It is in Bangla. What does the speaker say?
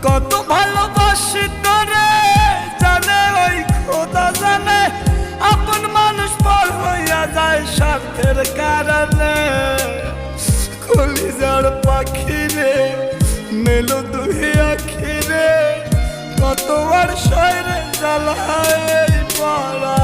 কত ভালোবাসি তোরে জানে ওই খোদা জানে, আপন মানুষ পর হইয়া যায় স্বার্থের কারণে। কলিজার পাখি রে মেলো দুই আখি রে, কত আর শয়রে জ্বালায় পড়া